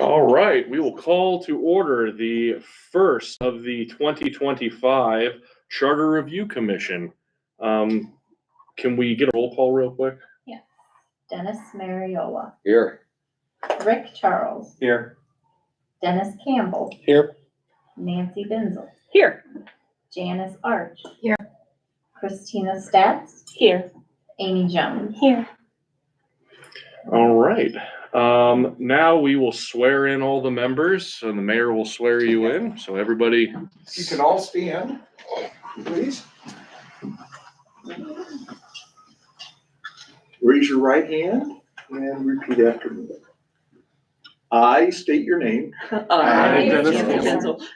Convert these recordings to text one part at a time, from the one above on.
All right, we will call to order the first of the 2025 Charter Review Commission. Can we get a roll call real quick? Yeah. Dennis Mariola. Here. Rick Charles. Here. Dennis Campbell. Here. Nancy Binzel. Here. Janice Arch. Here. Christina Stats. Here. Amy Jones. Here. All right. Now we will swear in all the members, and the mayor will swear you in. So everybody, You can all stand, please. Raise your right hand and repeat after me. I state your name. I, Dennis Janice Campbell, Binzel,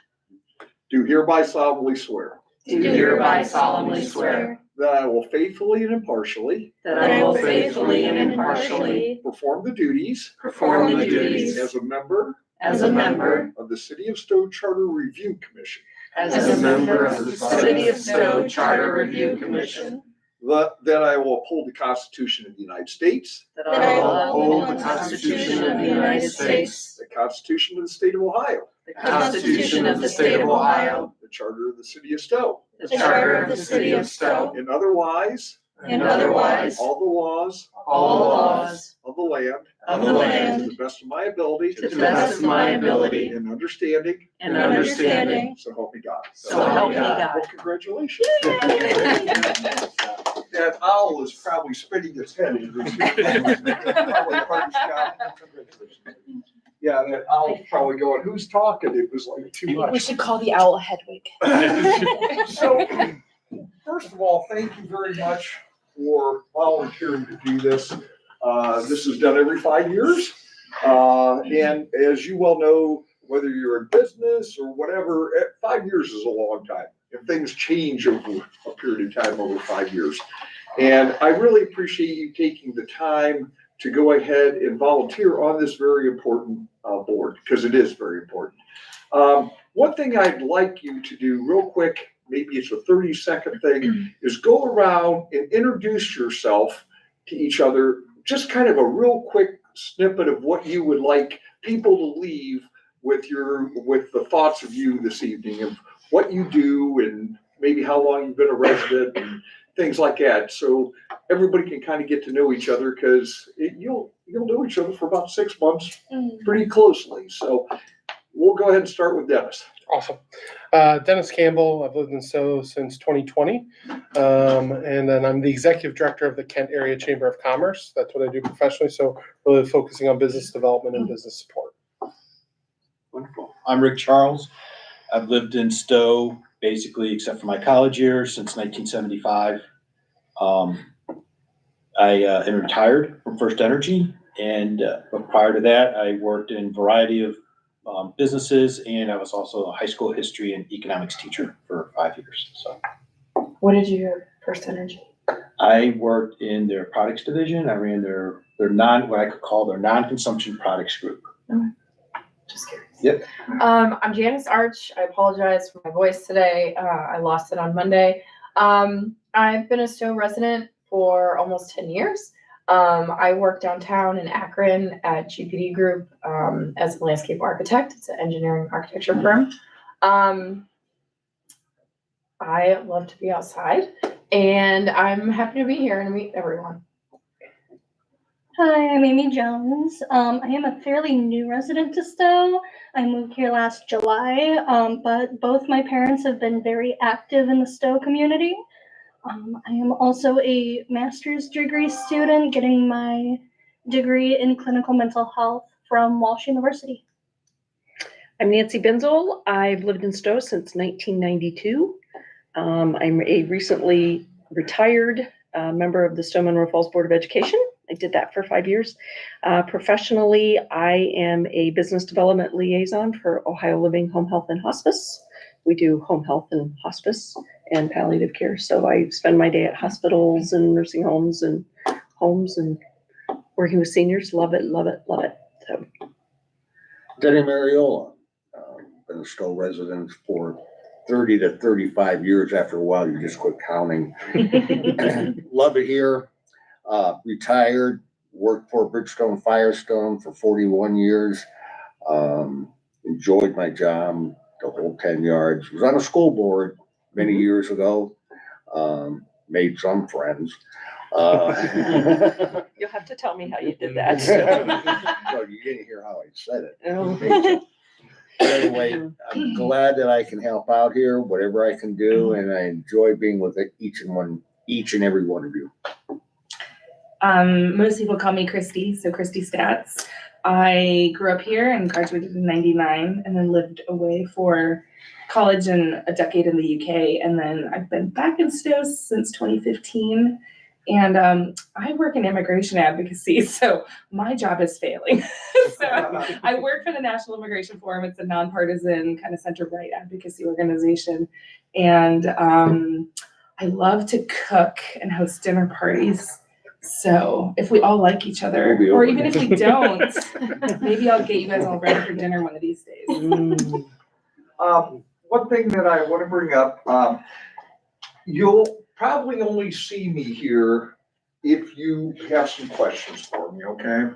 do hereby solemnly swear do hereby solemnly swear that I will faithfully and impartially that I will faithfully and impartially perform the duties perform the duties as a member as a member of the City of Stow Charter Review Commission. as a member of the City of Stow Charter Review Commission, That I will uphold the Constitution of the United States, that I will uphold the Constitution of the United States, the Constitution of the State of Ohio, the Constitution of the State of Ohio, the Charter of the City of Stow, the Charter of the City of Stow, and otherwise all the laws the laws of the land of the land to the best of my ability to the best of my ability and understanding, and understanding. so help me God. So help me God. Well, congratulations. That owl is probably spinning its head. Yeah, that owl's probably going, who's talking? It was like too much. We should call the owl Hedwig. So, first of all, thank you very much for volunteering to do this. This is done every 5 years. And as you well know, whether you're in business or whatever, 5 years is a long time. And things change over a period of time over 5 years. And I really appreciate you taking the time to go ahead and volunteer on this very important board, because it is very important. One thing I'd like you to do real quick, maybe it's a 30-second thing, is go around and introduce yourself to each other. Just kind of a real quick snippet of what you would like people to leave with the thoughts of you this evening, of what you do and maybe how long you've been a resident and things like that. So everybody can kind of get to know each other, because you'll know each other for about 6 months pretty closely. So we'll go ahead and start with Dennis. Awesome. Dennis Campbell. I've lived in Stow since 2020. And then I'm the executive director of the Kent Area Chamber of Commerce. That's what I do professionally. So really focusing on business development and business support. Wonderful. I'm Rick Charles. I've lived in Stow basically except for my college years since 1975. I am retired from First Energy, and but prior to that, I worked in a variety of businesses, and I was also a high school history and economics teacher for 5 years. So, What did you do at First Energy? I worked in their products division. I ran their what I could call their non-consumption products group. Just curious. Yep. I'm Janice Arch. I apologize for my voice today. I lost it on Monday. I've been a Stow resident for almost 10 years. I work downtown in Akron at GPD Group as a landscape architect. It's an engineering architecture firm. I love to be outside, and I'm happy to be here and meet everyone. Hi, I'm Amy Jones. I am a fairly new resident to Stow. I moved here last July, but both my parents have been very active in the Stow community. I am also a master's degree student, getting my degree in clinical mental health from Walsh University. I'm Nancy Binzel. I've lived in Stow since 1992. I'm a recently retired member of the Stow Monroe Falls Board of Education. I did that for 5 years. Professionally, I am a business development liaison for Ohio Living Home Health and Hospice. We do home health and hospice and palliative care. So I spend my day at hospitals and nursing homes and working with seniors. Love it, love it, love it. So. Denny Mariola, been a Stow resident for 30 to 35 years. After a while, you just quit counting. Love it here. Retired, worked for Bridgestone Firestone for 41 years. Enjoyed my job, the whole 10 yards. Was on a school board many years ago. Made some friends. You'll have to tell me how you did that. So. Well, you didn't hear how I said it. Oh. Anyway, I'm glad that I can help out here, whatever I can do, and I enjoy being with each and every one of you. Most people call me Christy, so Christy Stats. I grew up here and graduated in '99 and then lived away for college and a decade in the UK. And then I've been back in Stow since 2015. And I work in immigration advocacy, so my job is failing. So I work for the National Immigration Forum. It's a nonpartisan kind of center-right advocacy organization. And I love to cook and host dinner parties. So if we all like each other, or even if we don't, maybe I'll get you guys all ready for dinner one of these days. One thing that I want to bring up, you'll probably only see me here if you have some questions for me, okay?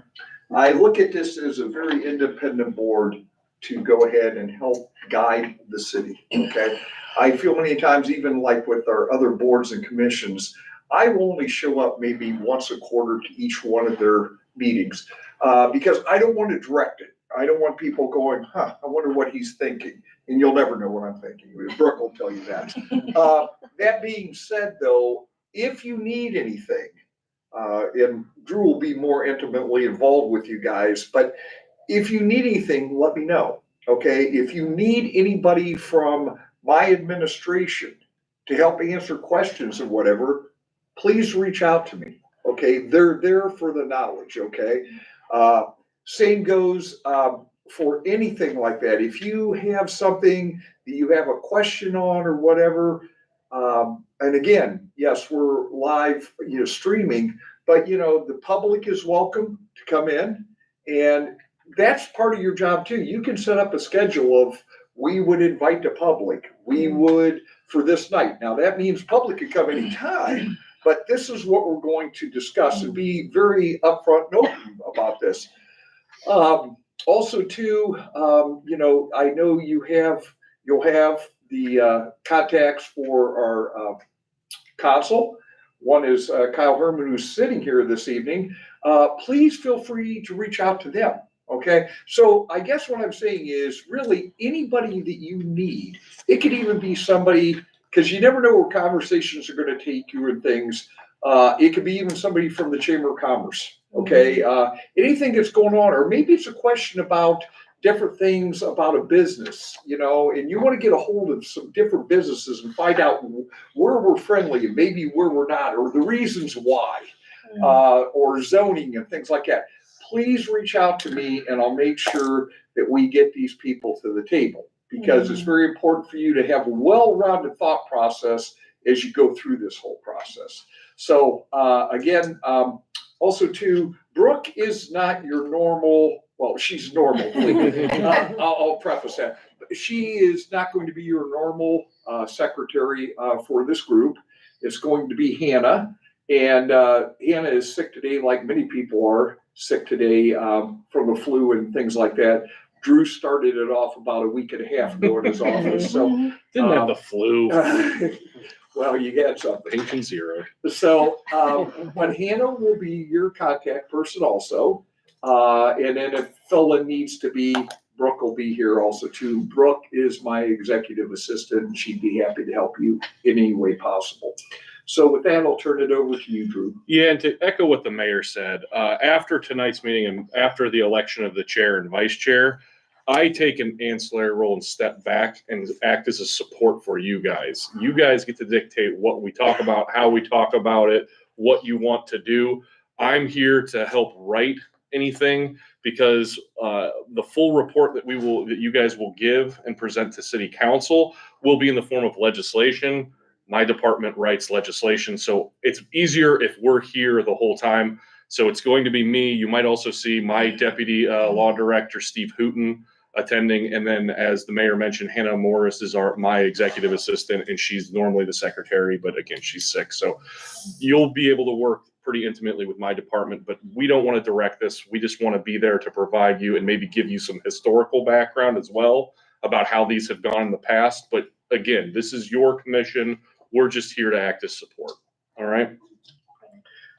I look at this as a very independent board to go ahead and help guide the city, okay? I feel many times, even like with our other boards and commissions, I will only show up maybe once a quarter to each one of their meetings because I don't want to direct it. I don't want people going, I wonder what he's thinking. And you'll never know what I'm thinking. Brooke will tell you that. That being said, though, if you need anything, and Drew will be more intimately involved with you guys, but if you need anything, let me know, okay? If you need anybody from my administration to help answer questions or whatever, please reach out to me, okay? They're there for the knowledge, okay? Same goes for anything like that. If you have something that you have a question on or whatever, and again, yes, we're live, streaming, but the public is welcome to come in, and that's part of your job too. You can set up a schedule of, we would invite the public, we would for this night. Now that means public can come anytime, but this is what we're going to discuss and be very upfront and open about this. Also too, I know you'll have the contacts for our council. One is Kyle Herman, who's sitting here this evening. Please feel free to reach out to them. Okay, so I guess what I'm saying is really anybody that you need. It could even be somebody, because you never know where conversations are going to take you and things. It could be even somebody from the Chamber of Commerce. Okay, anything that's going on, or maybe it's a question about different things about a business, and you want to get a hold of some different businesses and find out where we're friendly and maybe where we're not, or the reasons why, or zoning and things like that. Please reach out to me and I'll make sure that we get these people to the table, because it's very important for you to have a well-rounded thought process as you go through this whole process. So again, also too, Brooke is not your normal, well, she's normal. I'll preface that. She is not going to be your normal secretary for this group. It's going to be Hannah. And Hannah is sick today, like many people are sick today from the flu and things like that. Drew started it off about a week and a half ago in his office. So Didn't have the flu. Well, you had something. Patient zero. So, but Hannah will be your contact person also. And then if Phila needs to be, Brooke will be here also too. Brooke is my executive assistant. She'd be happy to help you in any way possible. So with that, I'll turn it over to you, Drew. Yeah, and to echo what the mayor said, after tonight's meeting and after the election of the chair and vice chair, I take an ancillary role and step back and act as a support for you guys. You guys get to dictate what we talk about, how we talk about it, what you want to do. I'm here to help write anything, because the full report that you guys will give and present to city council will be in the form of legislation. My department writes legislation, so it's easier if we're here the whole time. So it's going to be me. You might also see my deputy law director, Steve Hooten, attending. And then, as the mayor mentioned, Hannah Morris is my executive assistant, and she's normally the secretary, but again, she's sick. So you'll be able to work pretty intimately with my department, but we don't want to direct this. We just want to be there to provide you and maybe give you some historical background as well about how these have gone in the past. But again, this is your commission. We're just here to act as support. All right.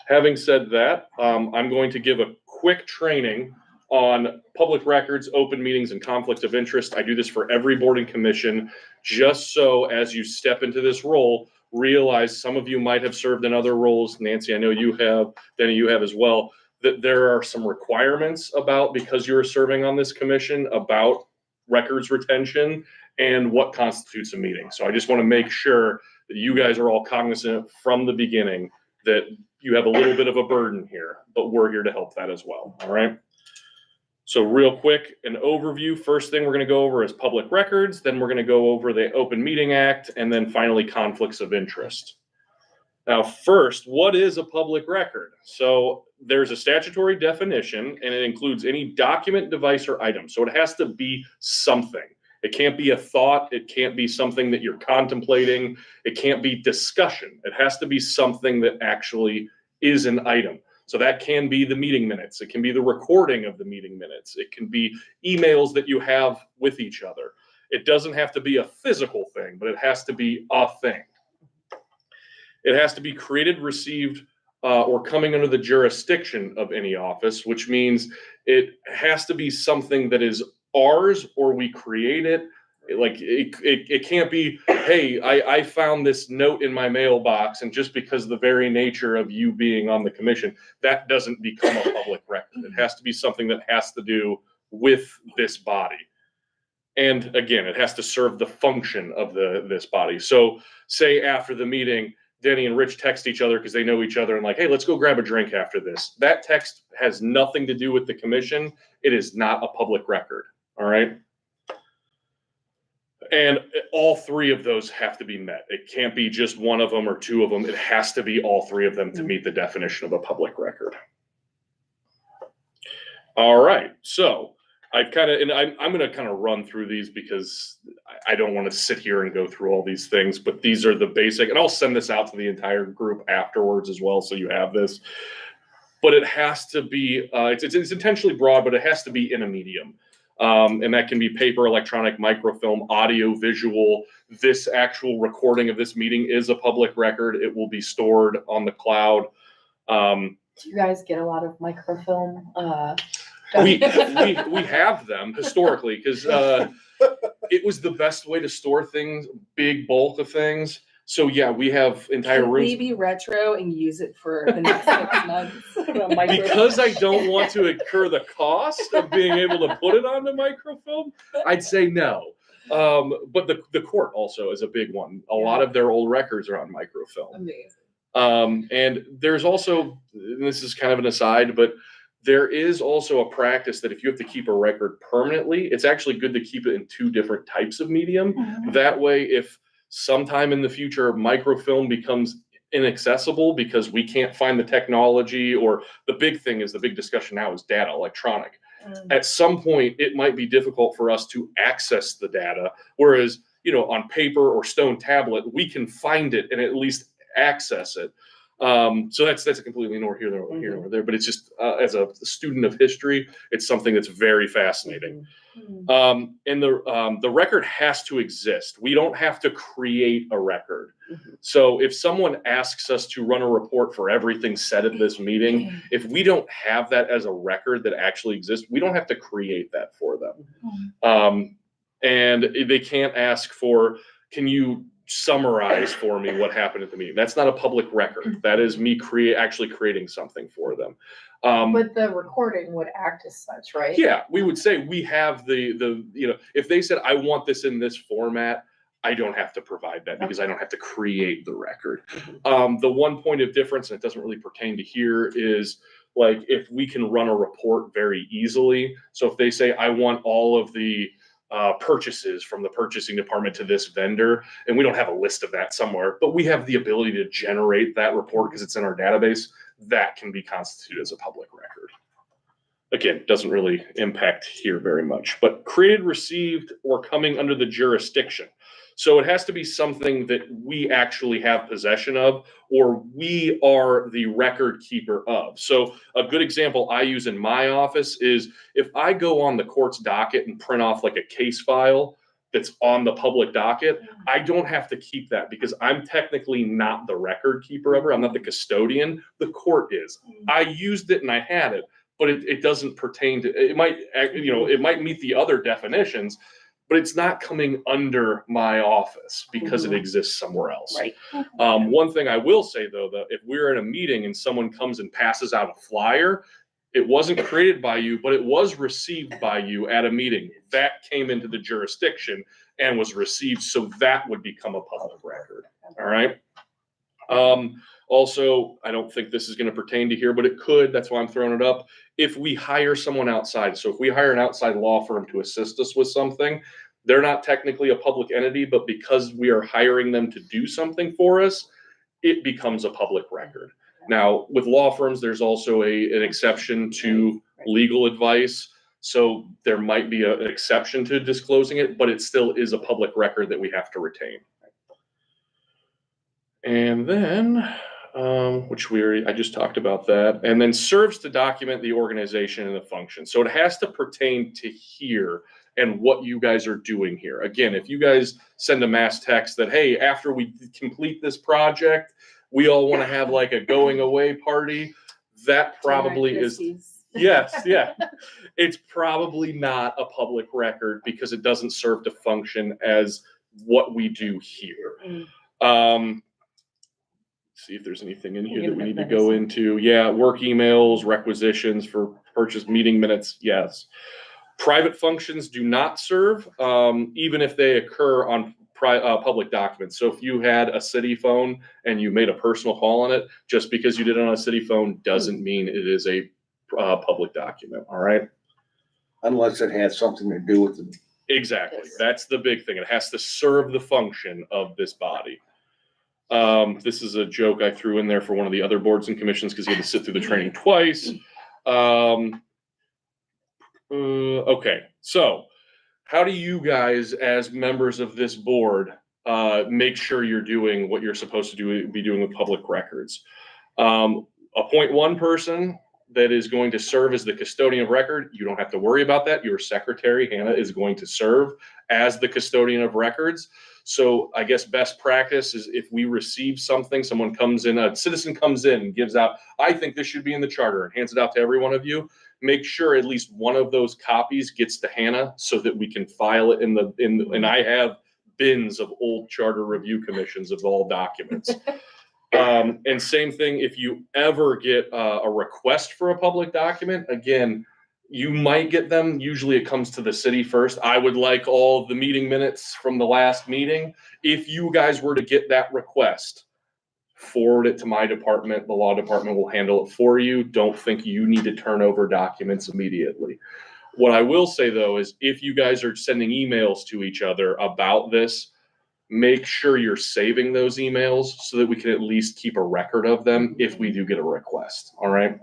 Having said that, I'm going to give a quick training on public records, open meetings, and conflict of interest. I do this for every board and commission, just so as you step into this role, realize some of you might have served in other roles. Nancy, I know you have, Denny, you have as well, that there are some requirements about, because you're serving on this commission, about records retention and what constitutes a meeting. So I just want to make sure that you guys are all cognizant from the beginning that you have a little bit of a burden here, but we're here to help that as well. All right. So real quick, an overview. First thing we're going to go over is public records. Then we're going to go over the Open Meeting Act, and then finally conflicts of interest. Now, first, what is a public record? So there's a statutory definition, and it includes any document, device, or item. So it has to be something. It can't be a thought. It can't be something that you're contemplating. It can't be discussion. It has to be something that actually is an item. So that can be the meeting minutes. It can be the recording of the meeting minutes. It can be emails that you have with each other. It doesn't have to be a physical thing, but it has to be a thing. It has to be created, received, or coming under the jurisdiction of any office, which means it has to be something that is ours or we create it. It can't be, hey, I found this note in my mailbox, and just because of the very nature of you being on the commission, that doesn't become a public record. It has to be something that has to do with this body. And again, it has to serve the function of this body. So say after the meeting, Denny and Rich text each other because they know each other and like, hey, let's go grab a drink after this. That text has nothing to do with the commission. It is not a public record. All right. And all three of those have to be met. It can't be just one of them or two of them. It has to be all three of them to meet the definition of a public record. All right. So I'm going to kind of run through these because I don't want to sit here and go through all these things, but these are the basic, and I'll send this out to the entire group afterwards as well, so you have this. But it has to be, it's intentionally broad, but it has to be in a medium. And that can be paper, electronic, microfilm, audio, visual. This actual recording of this meeting is a public record. It will be stored on the cloud. Do you guys get a lot of microfilm? We have them historically because it was the best way to store things, big bulk of things. So yeah, we have entire Can rooms. we be retro and use it for the next 6 months? Because I don't want to incur the cost of being able to put it onto microfilm, I'd say no. But the court also is a big one. A lot of their old records are on microfilm. Amazing. And there's also, and this is kind of an aside, but there is also a practice that if you have to keep a record permanently, it's actually good to keep it in 2 different types of medium. Mhm. That way, if sometime in the future microfilm becomes inaccessible because we can't find the technology, or the big thing is, the big discussion now is data, electronic. At some point, it might be difficult for us to access the data, whereas, on paper or stone tablet, we can find it and at least access it. So that's a completely nor here nor there, but it's just as a student of history, it's something that's very fascinating. And the record has to exist. We don't have to create a record. So if someone asks us to run a report for everything said at this meeting, if we don't have that as a record that actually exists, we don't have to create that for them. And they can't ask for, can you summarize for me what happened at the meeting? That's not a public record. That is me actually creating something for them. But the recording would act as such, right? Yeah, we would say we have the if they said, I want this in this format, I don't have to provide that because I don't have to create the record. The one point of difference, and it doesn't really pertain to here, is like if we can run a report very easily. So if they say, I want all of the purchases from the purchasing department to this vendor, and we don't have a list of that somewhere, but we have the ability to generate that report because it's in our database, that can be constituted as a public record. Again, doesn't really impact here very much, but created, received, or coming under the jurisdiction. So it has to be something that we actually have possession of, or we are the record keeper of. So a good example I use in my office is if I go on the court's docket and print off like a case file that's on the public docket, I don't have to keep that because I'm technically not the record keeper of it. I'm not the custodian. The court is. I used it and I had it, but it doesn't pertain to, it might, it might meet the other definitions, but it's not coming under my office because it exists somewhere else. Right. One thing I will say though, that if we're in a meeting and someone comes and passes out a flyer, it wasn't created by you, but it was received by you at a meeting. That came into the jurisdiction and was received, so that would become a public record. All right. Also, I don't think this is going to pertain to here, but it could. That's why I'm throwing it up. If we hire someone outside, so if we hire an outside law firm to assist us with something, they're not technically a public entity, but because we are hiring them to do something for us, it becomes a public record. Now, with law firms, there's also an exception to legal advice. So there might be an exception to disclosing it, but it still is a public record that we have to retain. And then, I just talked about that, and then serves to document the organization and the function. So it has to pertain to here and what you guys are doing here. Again, if you guys send a mass text that, hey, after we complete this project, we all want to have like a going away party, that probably is, yes, yeah. It's probably not a public record because it doesn't serve to function as what we do here. See if there's anything in here that we need to go into. Yeah, work emails, requisitions for purchase, meeting minutes, yes. Private functions do not serve, even if they occur on public documents. So if you had a city phone and you made a personal call on it, just because you did it on a city phone doesn't mean it is a public document, all right? Unless it has something to do with the. Exactly, that's the big thing. It has to serve the function of this body. This is a joke I threw in there for one of the other boards and commissions because he had to sit through the training twice. Okay, so how do you guys, as members of this board, make sure you're doing what you're supposed to be doing with public records? Appoint one person that is going to serve as the custodian of record. You don't have to worry about that. Your secretary, Hannah, is going to serve as the custodian of records. So I guess best practice is if we receive something, someone comes in, a citizen comes in and gives out, I think this should be in the charter, and hands it out to every one of you. Make sure at least one of those copies gets to Hannah so that we can file it and I have bins of old charter review commissions of all documents. And same thing, if you ever get a request for a public document, again, you might get them. Usually it comes to the city first. I would like all the meeting minutes from the last meeting. If you guys were to get that request, forward it to my department. The law department will handle it for you. Don't think you need to turn over documents immediately. What I will say though is if you guys are sending emails to each other about this, make sure you're saving those emails so that we can at least keep a record of them if we do get a request. All right.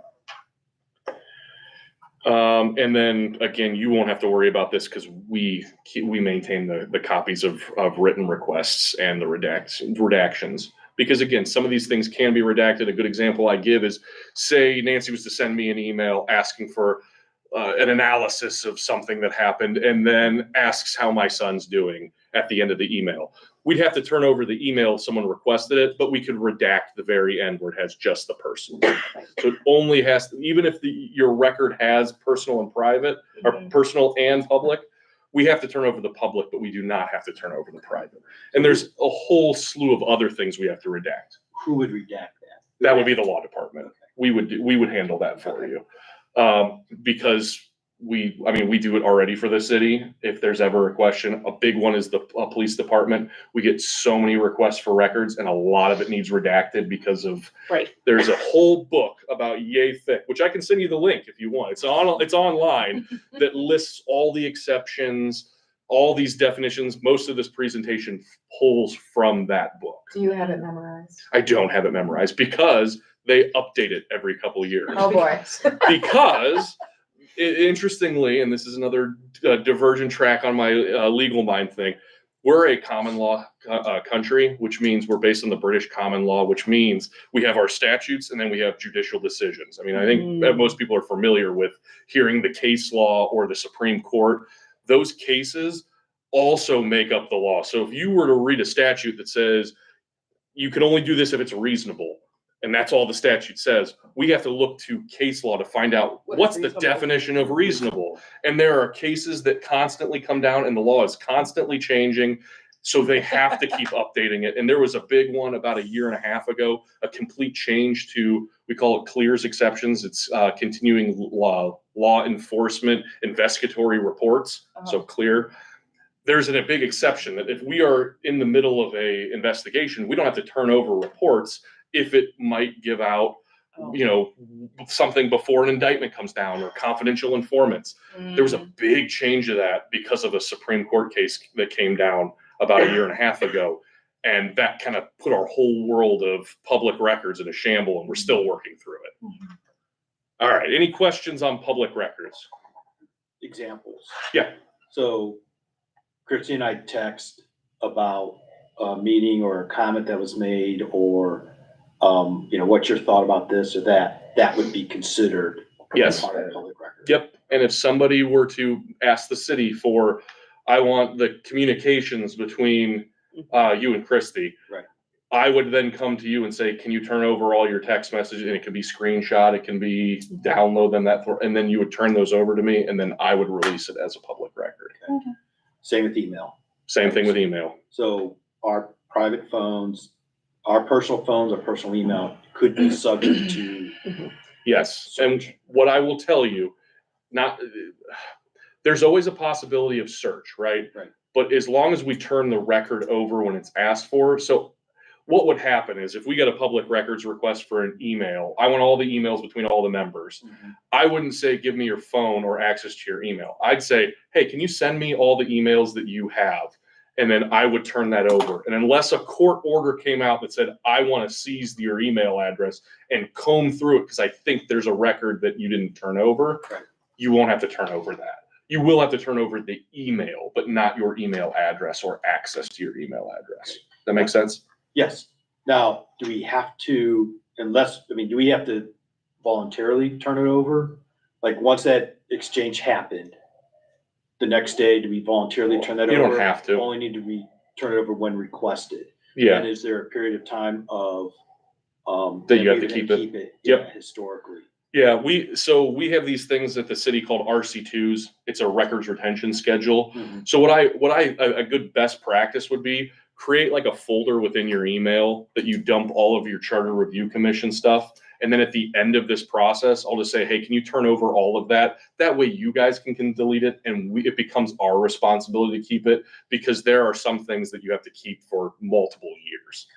And then again, you won't have to worry about this because we maintain the copies of written requests and the redactions. Because again, some of these things can be redacted. A good example I give is, say Nancy was to send me an email asking for an analysis of something that happened and then asks how my son's doing at the end of the email. We'd have to turn over the email if someone requested it, but we could redact the very end where it has just the personal. So it only has to, even if your record has personal and private, or personal and public, we have to turn over the public, but we do not have to turn over the private. And there's a whole slew of other things we have to redact. Who would redact that? That would be the law department. We would handle that for you. Because we do it already for the city. If there's ever a question, a big one is the police department. We get so many requests for records and a lot of it needs redacted because of, there's a whole book about yay thick, which I can send you the link if you want. It's online that lists all the exceptions, all these definitions. Most of this presentation pulls from that book. Do you have it memorized? I don't have it memorized because they update it every couple of years. Oh boy. Because interestingly, and this is another divergent track on my legal mind thing, we're a common law country, which means we're based on the British common law, which means we have our statutes and then we have judicial decisions. I mean, I think that most people are familiar with hearing the case law or the Supreme Court. Those cases also make up the law. So if you were to read a statute that says you can only do this if it's reasonable, and that's all the statute says, we have to look to case law to find out what's the definition of reasonable. And there are cases that constantly come down and the law is constantly changing. So they have to keep updating it. And there was a big one about a year and a half ago, a complete change to, we call it CLEAR's exceptions. It's continuing law enforcement investigatory reports. So CLEAR. There's a big exception that if we are in the middle of a investigation, we don't have to turn over reports if it might give out, something before an indictment comes down or confidential informants. There was a big change of that because of a Supreme Court case that came down about a year and a half ago. And that kind of put our whole world of public records in a shamble, and we're still working through it. All right. Any questions on public records? Examples. Yeah. So Christy and I text about a meeting or a comment that was made, or what's your thought about this or that? That would be considered Yes. part of public record. Yep. And if somebody were to ask the city for, I want the communications between you and Christy. Right. I would then come to you and say, can you turn over all your text messages? And it can be screenshot, it can be download them, and then you would turn those over to me, and then I would release it as a public record. Okay. Same with email. Same thing with email. So our private phones, our personal phones, our personal email could be subject to. Yes. And what I will tell you, there's always a possibility of search, right? Right. But as long as we turn the record over when it's asked for, so what would happen is if we get a public records request for an email, I want all the emails between all the members. I wouldn't say, give me your phone or access to your email. I'd say, hey, can you send me all the emails that you have? And then I would turn that over. And unless a court order came out that said, I want to seize your email address and comb through it because I think there's a record that you didn't turn over, you won't have to turn over that. You will have to turn over the email, but not your email address or access to your email address. That make sense? Yes. Now, do we have to, do we have to voluntarily turn it over? Like once that exchange happened, the next day, do we voluntarily turn that over? You don't have to. Only need to turn it over when requested. Yeah. And is there a period of time of that you have to keep it? Yep. Historically. Yeah, we have these things at the city called RC2s. It's a records retention schedule. So a good best practice would be create like a folder within your email that you dump all of your charter review commission stuff. And then at the end of this process, I'll just say, hey, can you turn over all of that? That way you guys can delete it and it becomes our responsibility to keep it, because there are some things that you have to keep for multiple years.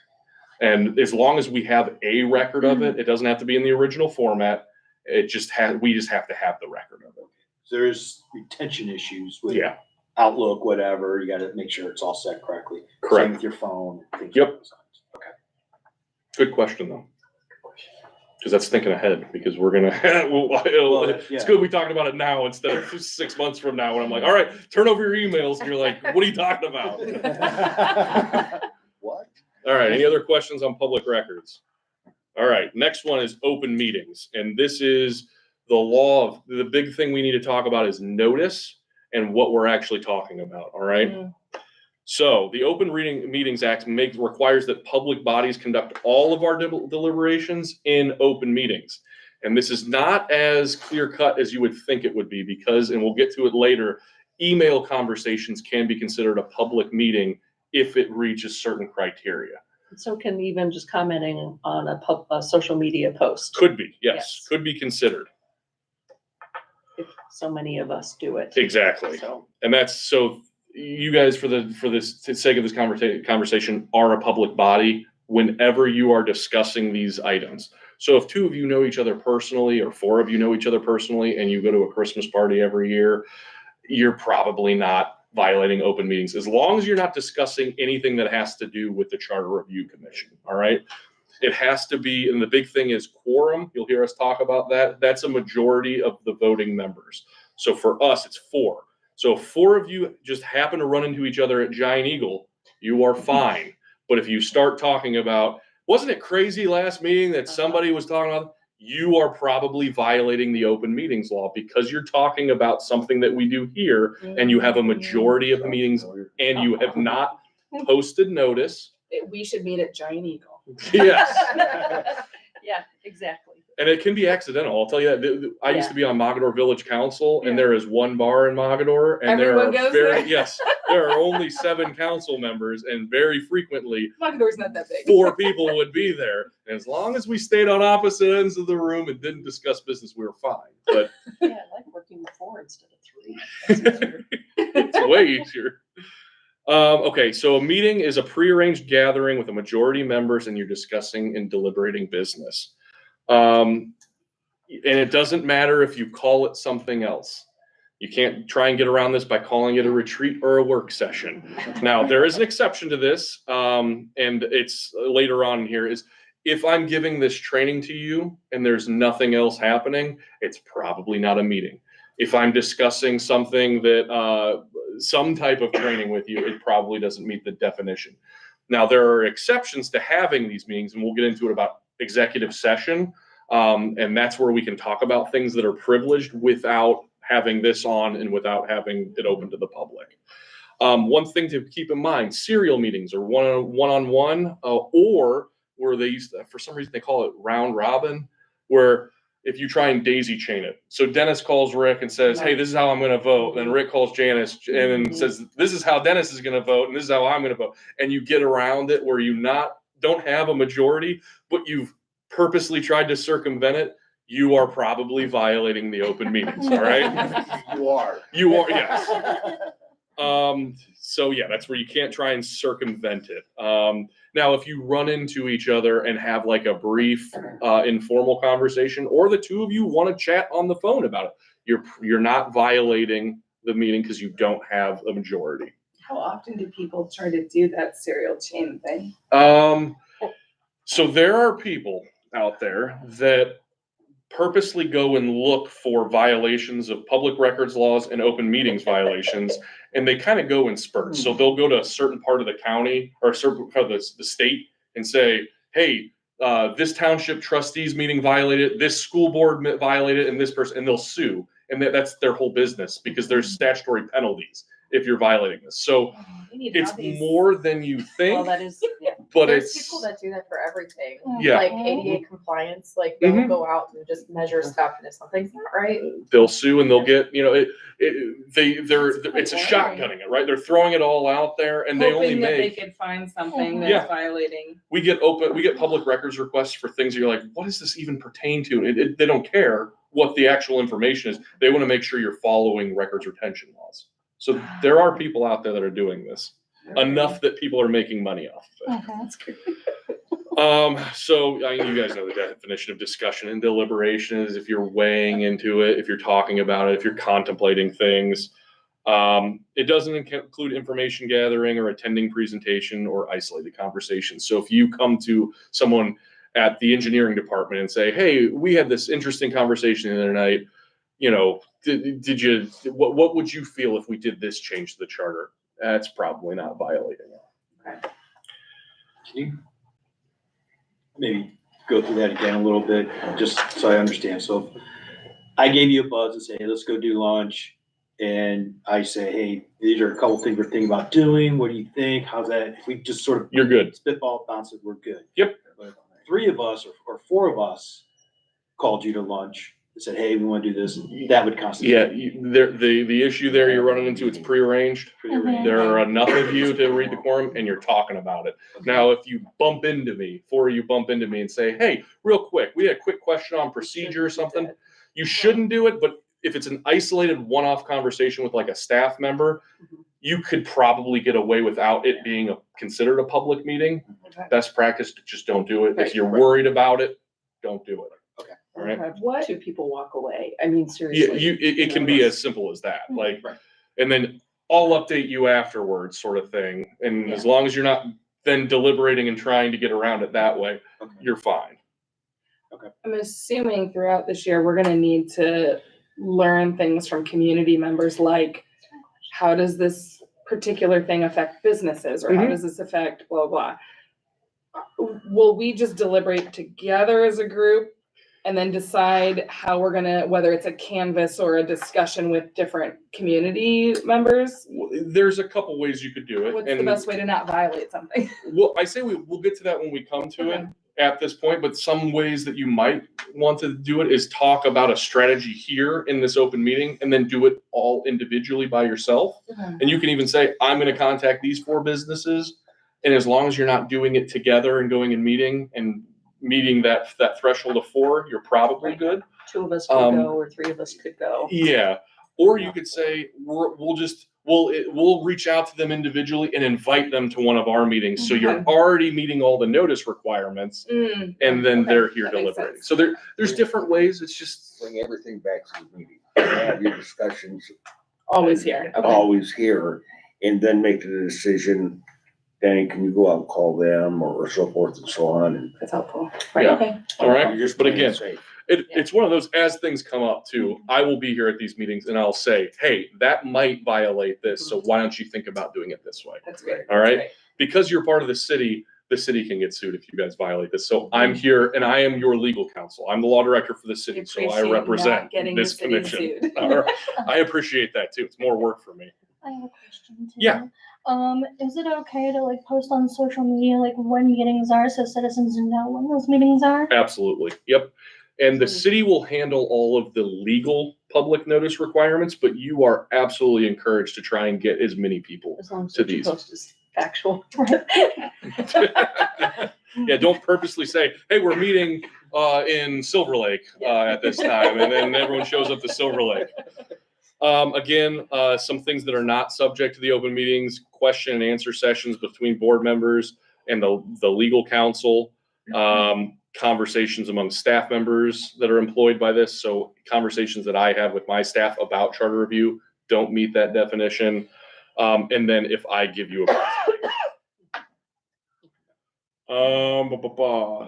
And as long as we have a record of it, it doesn't have to be in the original format. We just have to have the record of it. There's retention issues with Yeah. Outlook, whatever. You got to make sure it's all set correctly. Correct. Same with your phone. Things Yep. along those lines. Okay. Good question though. Because that's thinking ahead, because we're gonna. It's good we talked about it now instead of 6 months from now when I'm like, all right, turn over your emails. And you're like, what are you talking about? What? All right. Any other questions on public records? All right. Next one is open meetings. And this is the law of the big thing we need to talk about is notice and what we're actually talking about. All right. So the Open Meetings Act requires that public bodies conduct all of our deliberations in open meetings. And this is not as clear cut as you would think it would be because, and we'll get to it later, email conversations can be considered a public meeting if it reaches certain criteria. So can even just commenting on a social media post. Could be, yes, could be considered. If so many of us do it. Exactly. So. And that's so you guys, for the sake of this conversation, are a public body whenever you are discussing these items. So if 2 of you know each other personally, or 4 of you know each other personally, and you go to a Christmas party every year, you're probably not violating open meetings, as long as you're not discussing anything that has to do with the Charter Review Commission. All right. It has to be, and the big thing is quorum. You'll hear us talk about that. That's a majority of the voting members. So for us, it's 4. So if 4 of you just happen to run into each other at Giant Eagle, you are fine. But if you start talking about, wasn't it crazy last meeting that somebody was talking about, you are probably violating the open meetings law because you're talking about something that we do here and you have a majority of the meetings and you have not posted notice. We should meet at Giant Eagle. Yes. Yeah, exactly. And it can be accidental. I'll tell you that. I used to be on Mogador Village Council, and there is one bar in Mogador, and Everyone goes there? yes, there are only 7 council members, and very frequently Mogador's not that big. 4 people would be there. And as long as we stayed on opposite ends of the room and didn't discuss business, we were fine. But Yeah, I like working with 4 instead of 3. That's easier. it's way easier. Okay, so a meeting is a prearranged gathering with a majority of members, and you're discussing and deliberating business. And it doesn't matter if you call it something else. You can't try and get around this by calling it a retreat or a work session. Now, there is an exception to this, and it's later on here, is if I'm giving this training to you and there's nothing else happening, it's probably not a meeting. If I'm discussing something that, some type of training with you, it probably doesn't meet the definition. Now, there are exceptions to having these meetings, and we'll get into it about executive session. And that's where we can talk about things that are privileged without having this on and without having it open to the public. One thing to keep in mind, serial meetings are one-on-one, or where they used to, for some reason they call it round robin, where if you try and daisy chain it. So Dennis calls Rick and says, hey, this is how I'm going to vote. Then Rick calls Janice and then says, this is how Dennis is going to vote. And this is how I'm going to vote. And you get around it where you don't have a majority, but you've purposely tried to circumvent it. You are probably violating the open meetings. All right. You are. You are. Yes. So yeah, that's where you can't try and circumvent it. Now, if you run into each other and have like a brief, informal conversation, or the 2 of you want to chat on the phone about it, you're not violating the meeting because you don't have a majority. How often do people try to do that serial chain thing? So there are people out there that purposely go and look for violations of public records laws and open meetings violations, and they kind of go in spurts. So they'll go to a certain part of the county or a certain part of the state and say, hey, this township trustees meeting violated, this school board violated, and this person, and they'll sue. And that's their whole business because there's statutory penalties if you're violating this. So it's more than you think. Well, that is, yeah. But There's it's people that do that for everything. Yeah. Like ADA compliance, like they'll go out and just measure stuff, and if something's not right, they'll sue and they'll get, it's a shotgunning it, right? They're throwing it all out there and they only Hoping that they make, could find something Yeah. that's violating. we get public records requests for things that you're like, what does this even pertain to? They don't care what the actual information is. They want to make sure you're following records retention laws. So there are people out there that are doing this enough that people are making money off of it. That's great. So you guys know the definition of discussion and deliberation is if you're weighing into it, if you're talking about it, if you're contemplating things. It doesn't include information gathering or attending presentation or isolated conversations. So if you come to someone at the engineering department and say, hey, we had this interesting conversation the other night, what would you feel if we did this change to the charter? That's probably not violating it. Can you maybe go through that again a little bit, just so I understand? So if I gave you a buzz and say, hey, let's go do lunch, and I say, hey, these are a couple things we're thinking about doing. What do you think? How's that? If we just sort of You're good. spitball bounce it, we're good. Yep. But if 3 of us or 4 of us called you to lunch and said, hey, we want to do this, that would constitute. Yeah, the issue there you're running into, it's prearranged. There are enough of you to read the quorum and you're talking about it. Now, if you bump into me, 4 of you bump into me and say, hey, real quick, we had a quick question on procedure or something, you shouldn't do it, but if it's an isolated one-off conversation with like a staff member, you could probably get away without it being considered a public meeting. Best practice, just don't do it. If you're worried about it, don't do it. Okay. All right. What? 2 people walk away. I mean, Yeah, seriously. it can be as simple as that. Like, and then I'll update you afterwards, sort of thing. And as long as you're not then deliberating and trying to get around it that way, you're fine. I'm assuming throughout this year, we're gonna need to learn things from community members like how does this particular thing affect businesses, or how Mhm. does this affect blah, blah. Will we just deliberate together as a group and then decide how we're gonna, whether it's a canvas or a discussion with different community members? There's a couple ways you could do it. What's the and best way to not violate something? Well, I say we'll get to that when we come to it Okay. at this point, but some ways that you might want to do it is talk about a strategy here in this open meeting and then do it all individually by yourself. And you can even say, I'm gonna contact these 4 businesses. And as long as you're not doing it together and going and meeting that threshold of 4, you're probably Right. good. 2 of us could go, or 3 of us could go. Yeah, or you could say, we'll reach out to them individually and invite them to one of our meetings. So you're Okay. already meeting all the notice requirements, and then Okay, they're here that makes deliberating. sense. So there's different ways. It's just, Bring everything back to the meeting. Have your discussions Always here. Okay. always here, and then make the decision. Danny, can you go out and call them or so forth and so on? And That's helpful. Yeah. Okay. all right. you're just But playing again, safe. It's one of those, as things come up too, I will be here at these meetings and I'll say, hey, that might violate this. So why don't you think about doing it this way? That's great. All right. That's Because you're part of the city can get sued if you guys violate this. So I'm here and I am your legal counsel. I'm the law director for the city, so I appreciate represent not getting the this city commission. sued. All right. I appreciate that too. It's more work for me. I have a question too. Yeah. Is it okay to like post on social media like when meetings are so citizens know when those meetings are? Absolutely. Yep. And the city will handle all of the legal public notice requirements, but you are absolutely encouraged to try and get as many people. As long as To what you these. post is factual. Yeah, don't purposely say, hey, we're meeting in Silver Lake at this time, and then everyone shows up to Silver Lake. Again, some things that are not subject to the open meetings, question and answer sessions between board members and the legal counsel, conversations among staff members that are employed by this. So conversations that I have with my staff about charter review don't meet that definition. And then if I give you a presentation.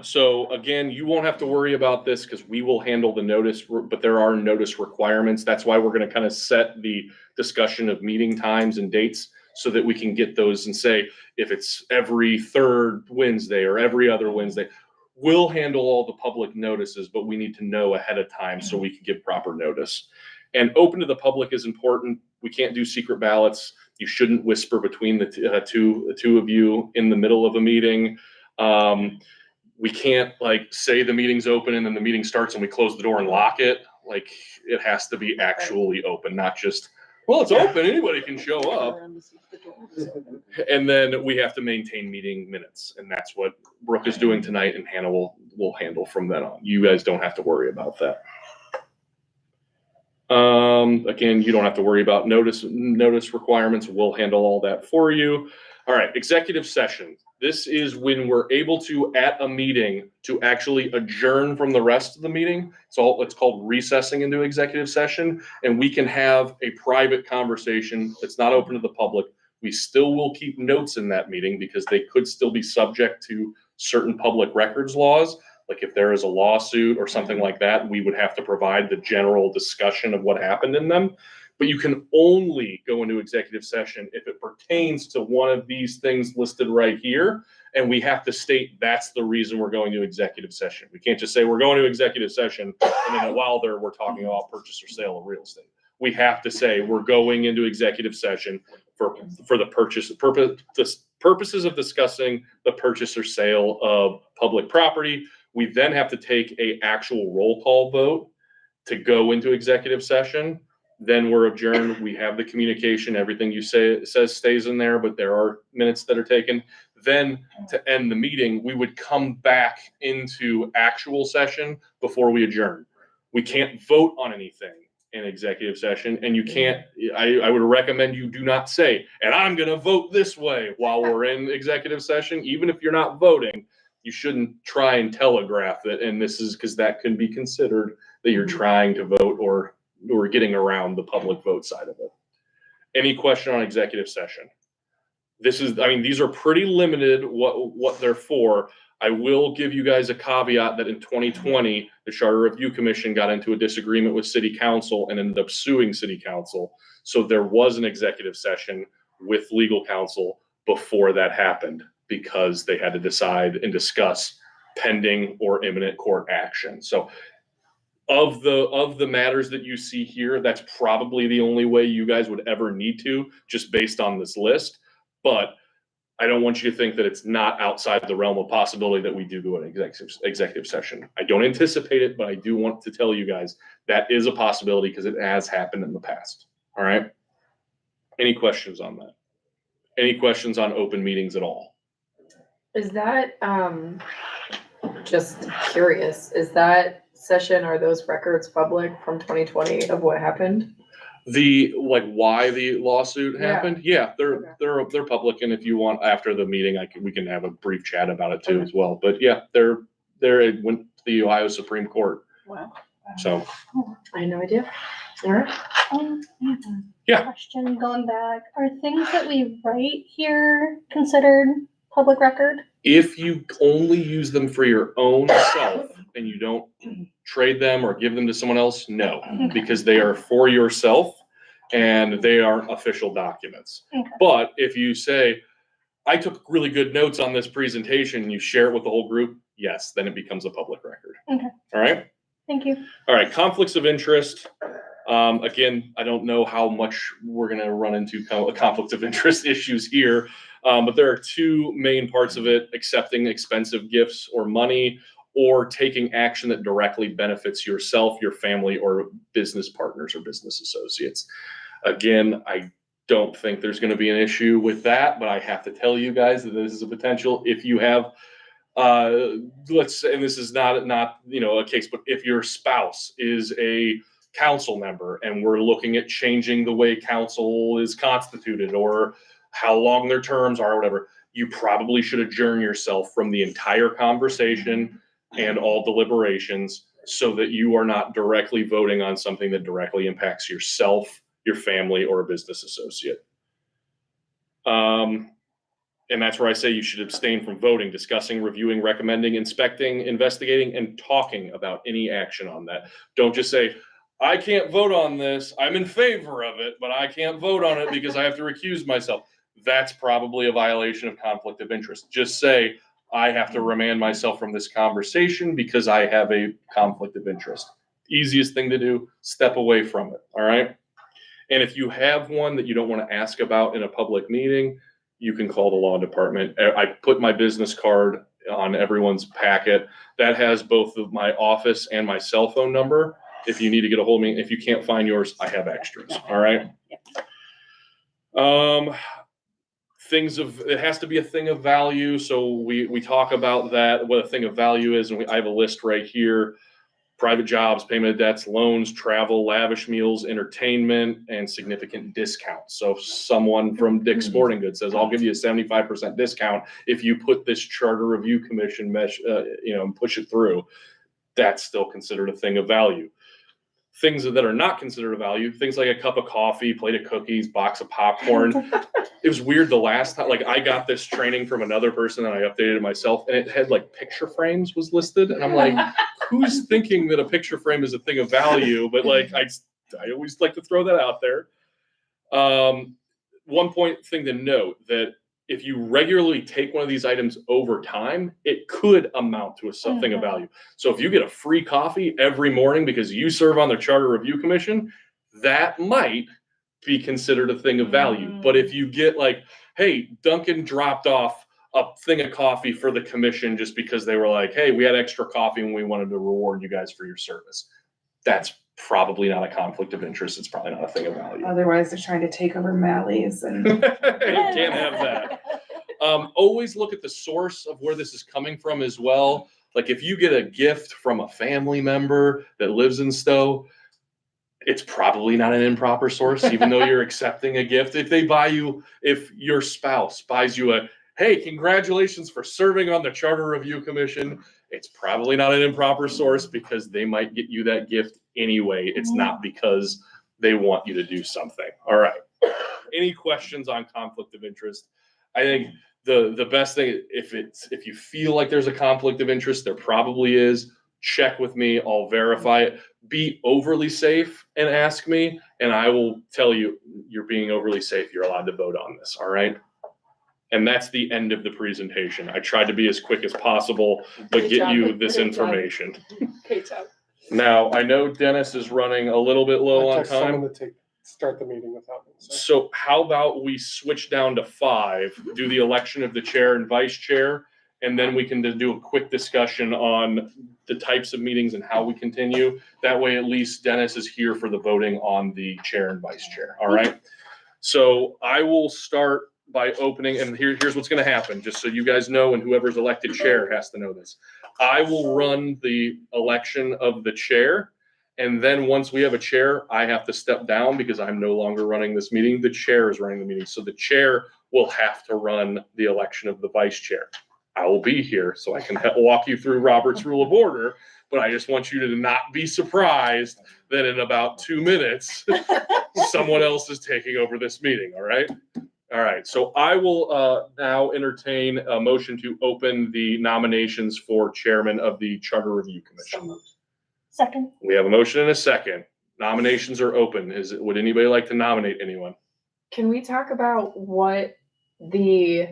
So again, you won't have to worry about this because we will handle the notice, but there are notice requirements. That's why we're going to kind of set the discussion of meeting times and dates so that we can get those and say, if it's every 3rd Wednesday or every other Wednesday, we'll handle all the public notices, but we need to know ahead of time so we can give proper notice. And open to the public is important. We can't do secret ballots. You shouldn't whisper between the two of you in the middle of a meeting. We can't like say the meeting's open and then the meeting starts and we close the door and lock it. Like it has to be actually open, not just, well, it's open, anybody can show up. And then we have to maintain meeting minutes, and that's what Brooke is doing tonight, and Hannah will handle from then on. You guys don't have to worry about that. Again, you don't have to worry about notice requirements. We'll handle all that for you. All right, executive session. This is when we're able to, at a meeting, to actually adjourn from the rest of the meeting. So it's called recessing into executive session, and we can have a private conversation that's not open to the public. We still will keep notes in that meeting because they could still be subject to certain public records laws. Like if there is a lawsuit or something like that, we would have to provide the general discussion of what happened in them. But you can only go into executive session if it pertains to one of these things listed right here. And we have to state that's the reason we're going to executive session. We can't just say we're going to executive session and then while we're talking about purchase or sale of real estate. We have to say we're going into executive session for the purposes of discussing the purchase or sale of public property. We then have to take a actual roll call vote to go into executive session. Then we're adjourned. We have the communication. Everything you say it says stays in there, but there are minutes that are taken. Then to end the meeting, we would come back into actual session before we adjourn. We can't vote on anything in executive session, and you can't, I would recommend you do not say, and I'm gonna vote this way while we're in executive session. Even if you're not voting, you shouldn't try and telegraph it. And this is because that can be considered that you're trying to vote or getting around the public vote side of it. Any question on executive session? These are pretty limited what they're for. I will give you guys a caveat that in 2020, the Charter Review Commission got into a disagreement with City Council and ended up suing City Council. So there was an executive session with legal counsel before that happened because they had to decide and discuss pending or imminent court action. So of the matters that you see here, that's probably the only way you guys would ever need to, just based on this list. But I don't want you to think that it's not outside the realm of possibility that we do go an executive session. I don't anticipate it, but I do want to tell you guys that is a possibility because it has happened in the past. All right. Any questions on that? Any questions on open meetings at all? Is that, just curious, is that session, are those records public from 2020 of what happened? Why the lawsuit Yeah. happened? Yeah, Okay. they're public, and if you want after the meeting, we can have a brief chat about it too Okay. as well. But yeah, it went to the Ohio Supreme Court. Wow. So I had no idea. All right. I have a Yeah. question going back. Are things that we write here considered public record? if you only use them for your own self and you don't trade them or give them to someone else, no, because they are for yourself and they aren't official documents. Okay. But if you say, I took really good notes on this presentation, and you share it with the whole group, yes, then it becomes a public record. Okay. All right. Thank you. All right. Conflicts of interest. Again, I don't know how much we're going to run into conflict of interest issues here, but there are two main parts of it: accepting expensive gifts or money, or taking action that directly benefits yourself, your family, or business partners or business associates. Again, I don't think there's going to be an issue with that, but I have to tell you guys that this is a potential. If you have, let's say, and this is not a case, but if your spouse is a council member and we're looking at changing the way council is constituted or how long their terms are or whatever, you probably should adjourn yourself from the entire conversation and all deliberations so that you are not directly voting on something that directly impacts yourself, your family, or a business associate. And that's where I say you should abstain from voting, discussing, reviewing, recommending, inspecting, investigating, and talking about any action on that. Don't just say, I can't vote on this. I'm in favor of it, but I can't vote on it because I have to recuse myself. That's probably a violation of conflict of interest. Just say, I have to remand myself from this conversation because I have a conflict of interest. Easiest thing to do, step away from it, all right? And if you have one that you don't want to ask about in a public meeting, you can call the law department. I put my business card on everyone's packet. That has both of my office and my cell phone number. If you need to get a hold of me, if you can't find yours, I have extras, all right? It has to be a thing of value. So we talk about that, what a thing of value is. And I have a list right here: private jobs, payment of debts, loans, travel, lavish meals, entertainment, and significant discounts. So if someone from Dick's Sporting Goods says, I'll give you a 75% discount if you put this Charter Review Commission and push it through, that's still considered a thing of value. Things that are not considered a value, things like a cup of coffee, plate of cookies, box of popcorn. It was weird the last time, I got this training from another person and I updated it myself, and it had picture frames was listed. And I'm like, who's thinking that a picture frame is a thing of value? But I always like to throw that out there. One thing to note that if you regularly take one of these items over time, it could amount to something of value. So if you get a free coffee every morning because you serve on the Charter Review Commission, that might be considered a thing of value. But if you get hey, Duncan dropped off a thing of coffee for the commission just because they were like, hey, we had extra coffee and we wanted to reward you guys for your service, that's probably not a conflict of interest. It's probably not a thing of value. Otherwise, they're trying to take over Mally's and. You can't have that. Always look at the source of where this is coming from as well. If you get a gift from a family member that lives in Stow, it's probably not an improper source, even though you're accepting a gift. If your spouse buys you hey, congratulations for serving on the Charter Review Commission, it's probably not an improper source because they might get you that gift anyway. It's not because they want you to do something. All right. Any questions on conflict of interest? I think the best thing, if you feel like there's a conflict of interest, there probably is, check with me, I'll verify it. Be overly safe and ask me, and I will tell you you're being overly safe. You're allowed to vote on this, all right? And that's the end of the presentation. I tried to be as quick as possible, but Great get job. you this Great job. information. Great job. Now, I know Dennis is running a little bit low I on text someone time. to start the meeting without me. So. So how about we switch down to 5, do the election of the chair and vice chair, and then we can do a quick discussion on the types of meetings and how we continue. That way, at least Dennis is here for the voting on the chair and vice chair, all right? So I will start by opening, and here's what's gonna happen, just so you guys know, and whoever's elected chair has to know this. I will run the election of the chair, and then once we have a chair, I have to step down because I'm no longer running this meeting. The chair is running the meeting, so the chair will have to run the election of the vice chair. I will be here so I can walk you through Robert's Rule of Order, but I just want you to not be surprised that in about 2 minutes, someone else is taking over this meeting, all right? All right, so I will now entertain a motion to open the nominations for chairman of the Charter Review Commission. Second. We have a motion and a second. Nominations are open. Would anybody like to nominate anyone? Can we talk about what the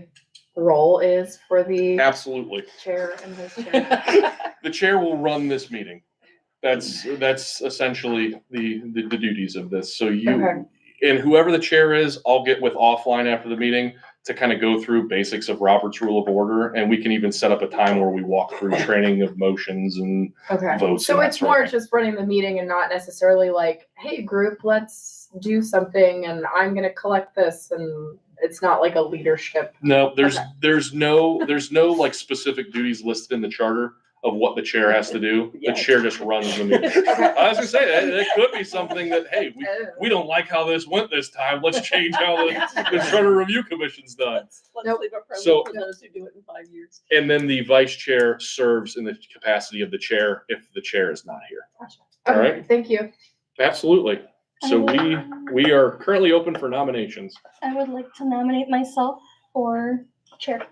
role is for the Absolutely. chair and vice chair? The chair will run this meeting. That's essentially the duties of this. So you, Okay. and whoever the chair is, I'll get with offline after the meeting to kind of go through basics of Robert's Rule of Order, and we can even set up a time where we walk through training of motions and Okay. votes. So and that it's sort of more thing. just running the meeting and not necessarily like, hey, group, let's do something and I'm gonna collect this, and it's not like a leadership. No, there's Okay. no like specific duties listed in the charter of what the chair has to do. The Yes. chair just runs the meeting. I was gonna say that could be something that, hey, we don't like how this went this time. Let's change how the Charter Review Commission's done. Let's Nope. leave it for So- those who do it in 5 years. And then the vice chair serves in the capacity of the chair if the chair is not here. All Okay, right. thank you. Absolutely. So we are currently open for nominations. I would like to nominate myself for chair.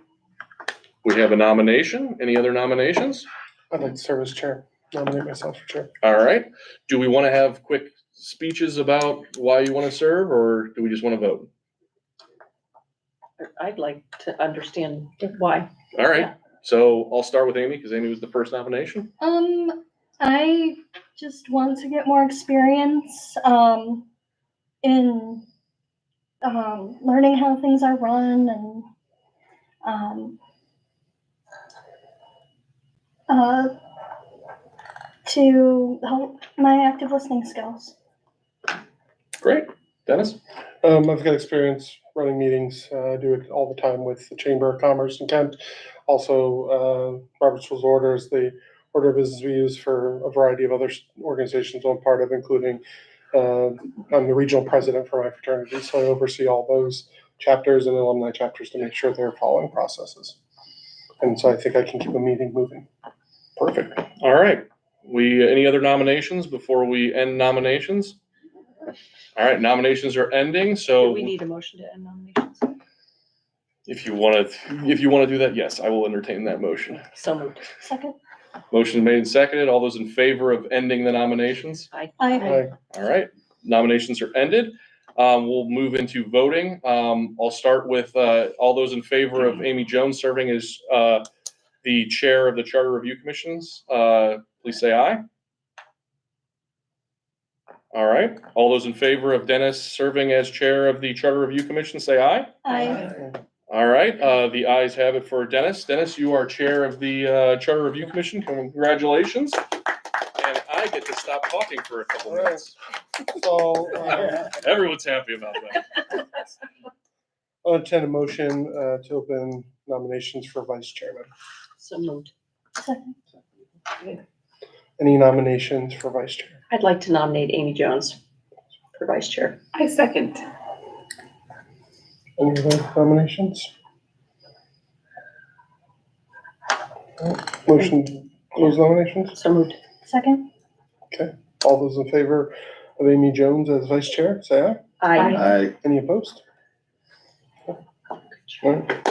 We have a nomination. Any other nominations? I'd like to serve as chair. Nominate myself for chair. All right. Do we want to have quick speeches about why you want to serve, or do we just want to vote? I'd like to understand why. All right. Yeah. So I'll start with Amy because Amy was the first nomination. I just want to get more experience, in, learning how things are run and, to help my active listening skills. Great. Dennis? I've got experience running meetings. I do it all the time with the Chamber of Commerce in Kent. Also, Robert's Rules of Order is the order of business we use for a variety of other organizations I'm part of, including I'm the regional president for my fraternity, so I oversee all those chapters and alumni chapters to make sure they're following processes. And so I think I can keep a meeting moving. Perfect. All right. Any other nominations before we end nominations? All right, nominations are ending, Do so we need a motion to end nominations? if you want to do that, yes, I will entertain that motion. So moved. Second. Motion made and seconded. All those in favor of ending the nominations? I Aye. All right, nominations are ended. We'll move into voting. I'll start with all those in favor of Amy Jones serving as the chair of the Charter Review Commissions. Please say aye. All right. All those in favor of Dennis serving as chair of the Charter Review Commission, say aye. All right. The ayes have it for Dennis. Dennis, you are chair of the Charter Review Commission. Congratulations. And I get to stop talking for a couple All right. minutes. So Everyone's happy about that. I'll entertain a motion to open nominations for vice chairman. So moved. Second. Any nominations for vice chair? I'd like to nominate Amy Jones for vice chair. I second. Any other nominations? Motion to close nominations. So moved. Second. All those in favor of Amy Jones as vice chair, say aye. Aye. I, Any opposed? All right.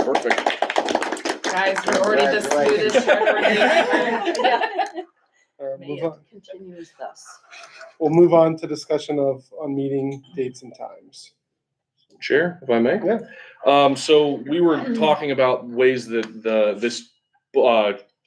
Perfect. Guys, we're already the smoothest charter review ever. May Move it on. continue as thus. We'll move on to discussion on meeting dates and times. Chair, if I may? Yeah. So we were talking about ways that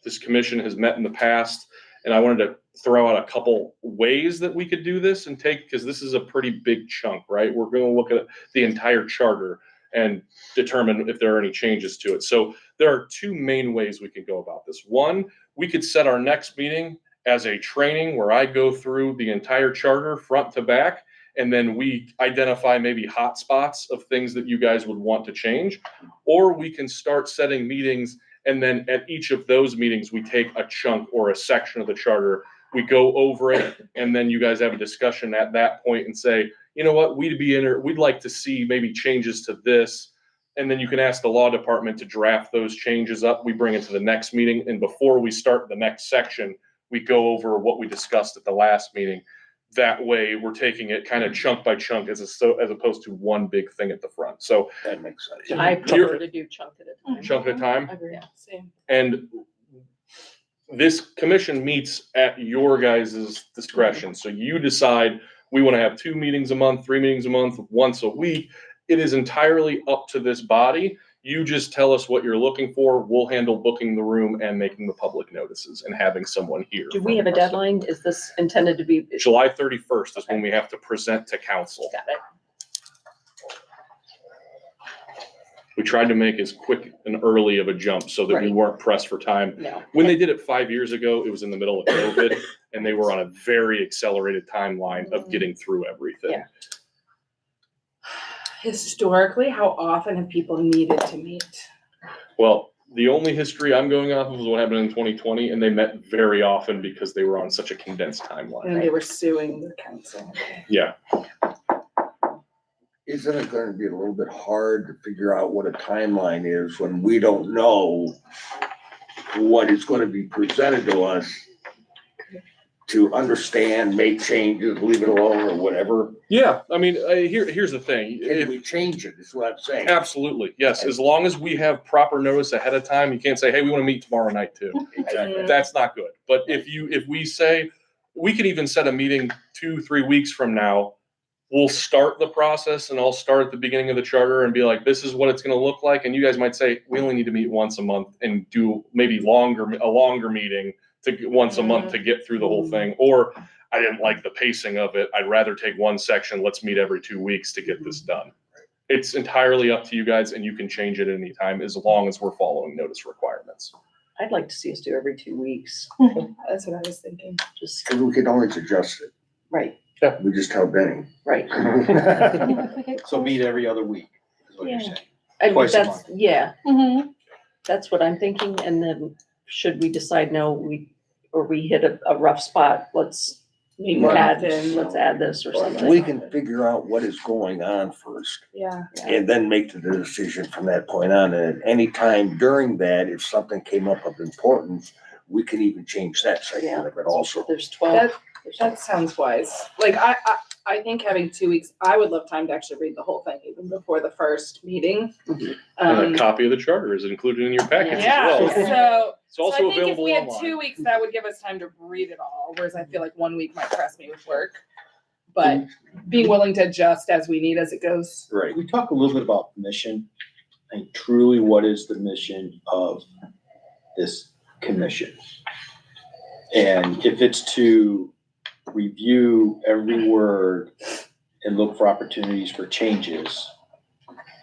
this commission has met in the past, and I wanted to throw out a couple ways that we could do this and because this is a pretty big chunk, right? We're going to look at the entire charter and determine if there are any changes to it. So there are two main ways we could go about this. One, we could set our next meeting as a training where I go through the entire charter front to back, and then we identify maybe hot spots of things that you guys would want to change. Or we can start setting meetings, and then at each of those meetings, we take a chunk or a section of the charter, we go over it, and then you guys have a discussion at that point and say, you know what, we'd like to see maybe changes to this. And then you can ask the law department to draft those changes up. We bring it to the next meeting, and before we start the next section, we go over what we discussed at the last meeting. That way, we're taking it kind of chunk by chunk as opposed to one big thing at the front. So That makes sense. I prefer to do chunk at a time. chunk at a time. Agree, same. And this commission meets at your guys' discretion. So you decide, we want to have 2 meetings a month, 3 meetings a month, once a week. It is entirely up to this body. You just tell us what you're looking for. We'll handle booking the room and making the public notices and having someone here. Do we have a deadline? Is this intended to be? July 31st is when we have to present to council. Got it. We tried to make as quick and early of a jump so that we Right. weren't pressed for time. No. When they did it 5 years ago, it was in the middle of COVID, and they were on a very accelerated timeline of getting through everything. Yeah. Historically, how often have people needed to meet? Well, the only history I'm going off of was what happened in 2020, and they met very often because they were on such a condensed timeline. And they were suing the council. Yeah. Isn't it gonna be a little bit hard to figure out what a timeline is when we don't know what is gonna be presented to us to understand, make changes, leave it alone, or whatever? Yeah, I mean, here's the thing. Can we change it, is what I'm saying. Absolutely, yes. As long as we have proper notice ahead of time, you can't say, hey, we want to meet tomorrow night too. Exactly. That's not good. But if we say, we could even set a meeting 2-3 weeks from now, we'll start the process and I'll start at the beginning of the charter and be like, this is what it's going to look like. And you guys might say, we only need to meet once a month and do maybe a longer meeting once a month to get through the whole thing. Or I didn't like the pacing of it. I'd rather take one section. Let's meet every 2 weeks to get this done. It's entirely up to you guys, and you can change it at any time as long as we're following notice requirements. I'd like to see us do every 2 weeks. That's what I was thinking. Just, Cause we can always adjust it. right, We just tell Benny. right. So meet every other week, is what you're Yeah. saying. I mean, Twice a that's, month. yeah, Mm-hmm. that's what I'm thinking. And then should we decide, no, we hit a rough spot, let's Meet more add, often. let's add this or something. We can figure out what is going on first Yeah. and then make the decision from that point on. And at any time during that, if something came up of importance, we can even change that section of it also. There's 12. That sounds wise. Like, I think having 2 weeks, I would love time to actually read the whole thing even before the first meeting. And a copy of the charter is included in your package as Yeah, well. so. It's also I think if available we had online. 2 weeks, that would give us time to read it all, whereas I feel like 1 week might press me with work. But being willing to adjust as we need as it goes. Right. We talk a little bit about mission and truly what is the mission of this commission. And if it's to review every word and look for opportunities for changes,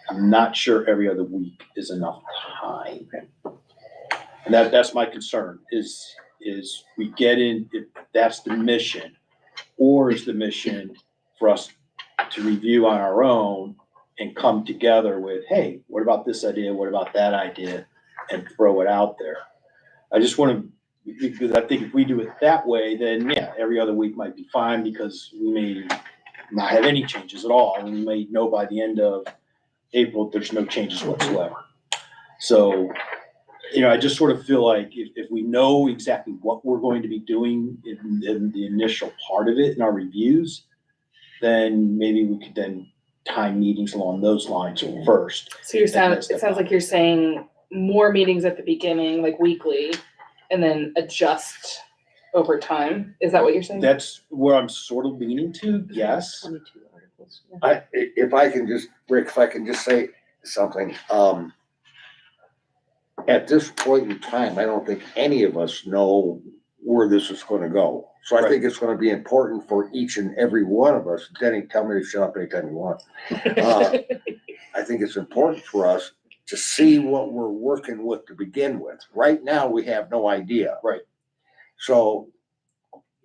I'm not sure every other week is enough time. And that's my concern is we get in, if that's the mission, or is the mission for us to review on our own and come together with, hey, what about this idea? What about that idea? And throw it out there. I just want to, because I think if we do it that way, then yeah, every other week might be fine because we may not have any changes at all. We may know by the end of April, there's no changes whatsoever. So, I just sort of feel like if we know exactly what we're going to be doing in the initial part of it in our reviews, then maybe we could then time meetings along those lines first. So it sounds like you're saying more meetings at the beginning, like weekly, and then adjust over time. Is that what you're saying? That's where I'm sort of leaning to, yes. 22 articles. Yeah. if I can just, Rick, if I can just say something, at this point in time, I don't think any of us know where this is gonna go. So I think it's gonna be important for each and every one of us. Denny, tell me to shut up anytime you want. I think it's important for us to see what we're working with to begin with. Right now, we have no idea. Right. So,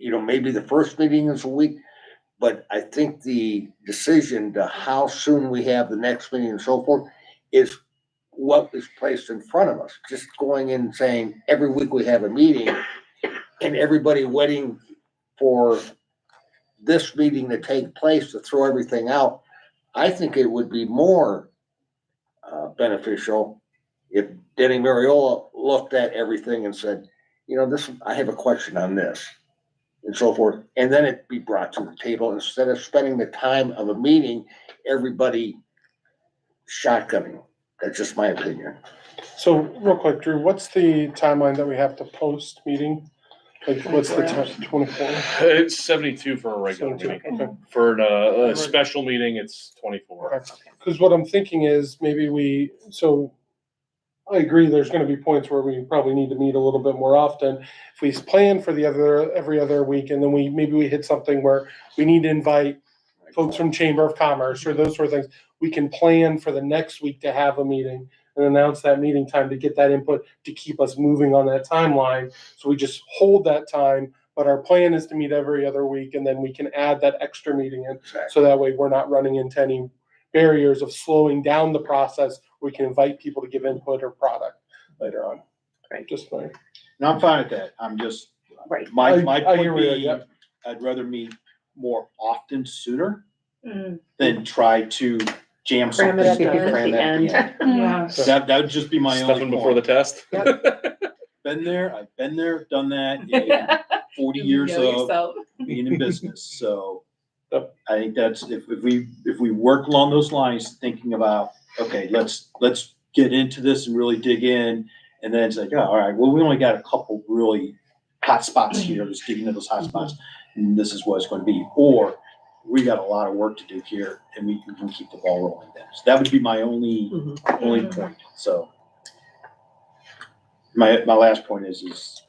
maybe the first meeting is a week, but I think the decision to how soon we have the next meeting and so forth is what is placed in front of us. Just going in and saying, every week we have a meeting and everybody waiting for this meeting to take place to throw everything out. I think it would be more beneficial if Denny Mariola looked at everything and said, I have a question on this and so forth. And then it be brought to the table instead of spending the time of a meeting, everybody shotgunning. That's just my opinion. So real quick, Drew, what's the timeline that we have to post meeting? Like, what's the 24 time, 24? It's 72 for a regular 72, meeting. okay. For a special meeting, it's 24. Okay. Because what I'm thinking is maybe so I agree there's gonna be points where we probably need to meet a little bit more often. If we plan for every other week and then maybe we hit something where we need to invite folks from Chamber of Commerce or those sort of things, we can plan for the next week to have a meeting and announce that meeting time to get that input to keep us moving on that timeline. So we just hold that time, but our plan is to meet every other week and then we can add that extra meeting in. So that way we're not running into any barriers of slowing down the process. We can invite people to give input or product later on. Right. Just like. And I'm fine with that. I'm just, Right. my I hear point where you're being, at. I'd rather meet more often sooner Mm. than try to jam Cram something. it at the and end. cram that at the end. Yeah. That would just be my only Stuffing before the point. test. I've been there, done that, in 40 years You know of yourself. being in business, so. Yep. I think that's, if we work along those lines, thinking about, okay, let's get into this and really dig in. And then it's like, oh, all right, well, we only got a couple really hot spots here, let's dig into those hot spots. And this is what it's gonna be, or we got a lot of work to do here and we can keep the ball rolling then. So that would be my only point, so. My last point is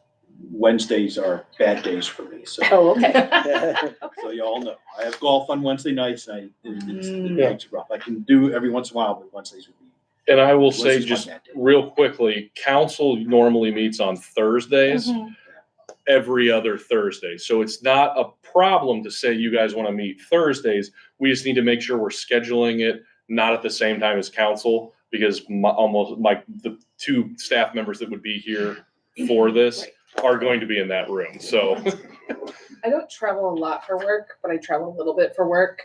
Wednesdays are bad days for me, so. Oh, okay. So you all know, I have golf on Wednesday nights and it Yeah. makes it rough. I can do every once in a while, but Wednesdays would be. And I will say Wednesday's my just bad day. real quickly, council normally meets on Thursdays, every other Thursday. So it's not a problem to say you guys want to meet Thursdays. We just need to make sure we're scheduling it not at the same time as council, because the two staff members that would be here for this are going to be in that room. So I don't travel a lot for work, but I travel a little bit for work.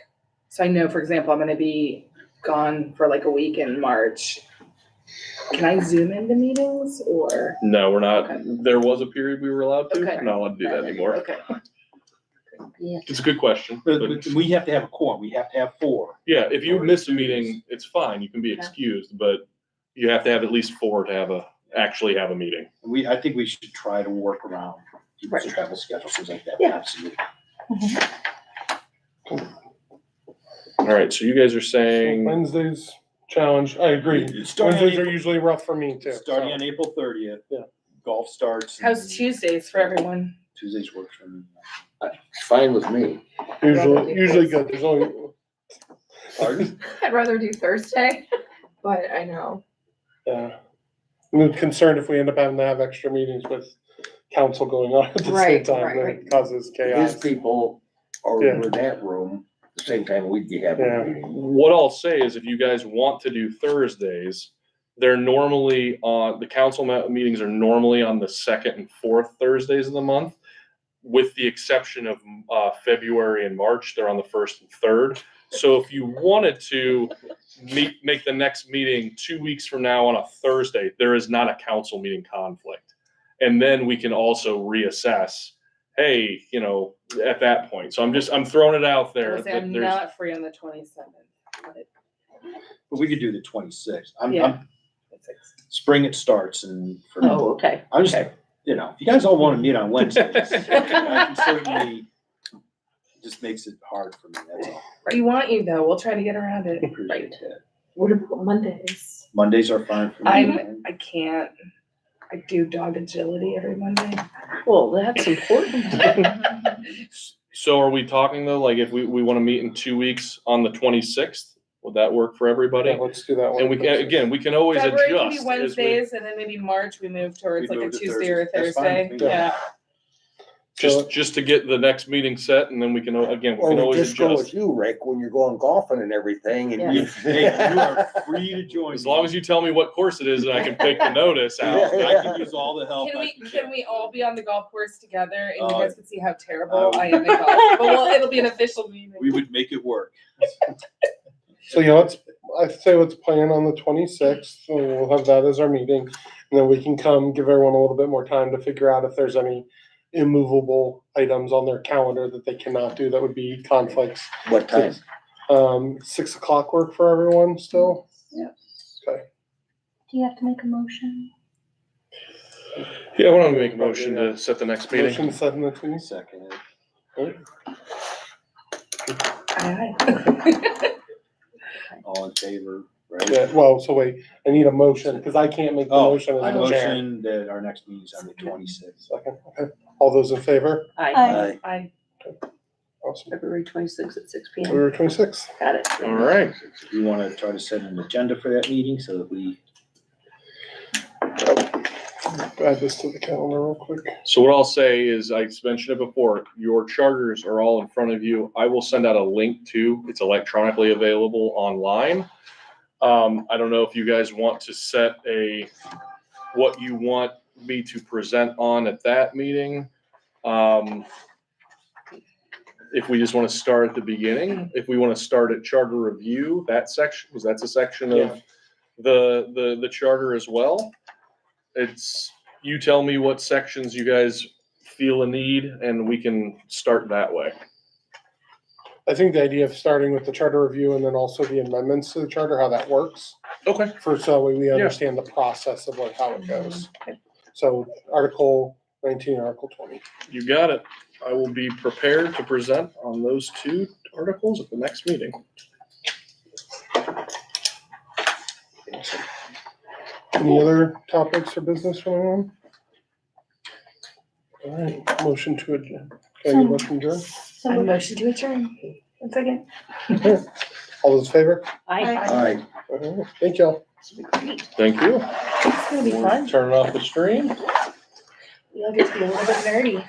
So I know, for example, I'm gonna be gone for like a week in March. Can I Zoom into meetings or? no, we're not. Okay. There was a period we were allowed to. Okay. Not allowed to do that anymore. Okay. It's a good question. But But we have to have a quorum, we have to have 4. yeah, if you miss a meeting, it's fine. You can be excused, but you have to have at least 4 to actually have a meeting. I think we should try to work around people's Right. travel schedules, things like that, Yeah. absolutely. All right, so you guys are saying, Wednesdays challenge, I agree. It's starting on Wednesdays are April- usually rough for me too. Starting so. on April 30th. Yeah. Golf starts. How's Tuesdays for everyone? Tuesdays works for me. It's fine with me. Usually good. There's only, Pardon? I'd rather do Thursday, but I know. I'm concerned if we end up having to have extra meetings with council going on at the same Right, time, right, that right. causes chaos. His people are Yeah. in that room the same time we'd be having Yeah. a meeting. what I'll say is if you guys want to do Thursdays, they're normally the council meetings are normally on the second and fourth Thursdays of the month, with the exception of February and March, they're on the first and third. So if you wanted to make the next meeting 2 weeks from now on a Thursday, there is not a council meeting conflict. And then we can also reassess, hey, at that point. So I'm throwing it out there. I'm There's- not free on the 27th. But we could do the 26th. Yeah. Spring it starts and for me, Oh, okay. I'm just, Okay. you know, if you guys all want to meet on Wednesdays, I can certainly, it just makes it hard for me, that's all. We want you though. We'll try to get around it. Appreciate that. What about Mondays? Mondays are fine for me. I can't. I do dog agility every Monday. Well, that's important. So are we talking though, like if we want to meet in 2 weeks on the 26th, would that work for everybody? Yeah, let's do that one. And we can, again, we can always February adjust. can be as we- Wednesdays, and then maybe March we move towards We like a move to Tuesday or a Thursdays. That's fine Thursday. with me. Yeah. Just to get the next meeting set, and then we can, again, we Or can we always just go with adjust. you, Rick, when you're going golfing and everything and you. Hey, you are free to join. As long as you tell me what course it is, and I can pick the notice out. I can use all the help. Can we all be on the golf course together, and you Uh, guys can see how terrible I am at golf? But it'll be an official meeting. We would make it work. So, yeah, I'd say let's plan on the 26th, so we'll have that as our meeting. And then we can come, give everyone a little bit more time to figure out if there's any immovable items on their calendar that they cannot do that would be conflicts. What time? 6 o'clock work for everyone still? Yep. Okay. Do you have to make a motion? Yeah, why don't we make a motion to set the next meeting? Motion set in the meeting. Second. Aye. All in favor, right? Yeah, well, so wait, I need a motion, because I can't make the Oh, motion as I the chair. motion that our next meeting is on the 26th. Second, okay. All those in favor? Aye. Aye. Awesome. February 26th at 6 p.m. February 26th. Got it. All right. We want to try to set an agenda for that meeting so that we, Add this to the calendar real quick. So what I'll say is, I mentioned it before, your charters are all in front of you. I will send out a link to, it's electronically available online. I don't know if you guys want to set what you want me to present on at that meeting. If we just want to start at the beginning, if we want to start at charter review, that section, because that's a section of the charter as well. It's, you tell me what sections you guys feel a need, and we can start that way. I think the idea of starting with the charter review and then also the amendments to the charter, how that works. Okay. First, that way we understand the process of how it goes. So Article 19, Article 20. You got it. I will be prepared to present on those two articles at the next meeting. Any other topics or business from anyone? All right, motion to adjourn. Can I get a motion to adjourn? So I moved. motion to adjourn. 1 second. All those in favor? Aye. All right. All right, thank y'all. Thank you. It's gonna be fun. Turning off the stream. We all get to be a little bit nerdy.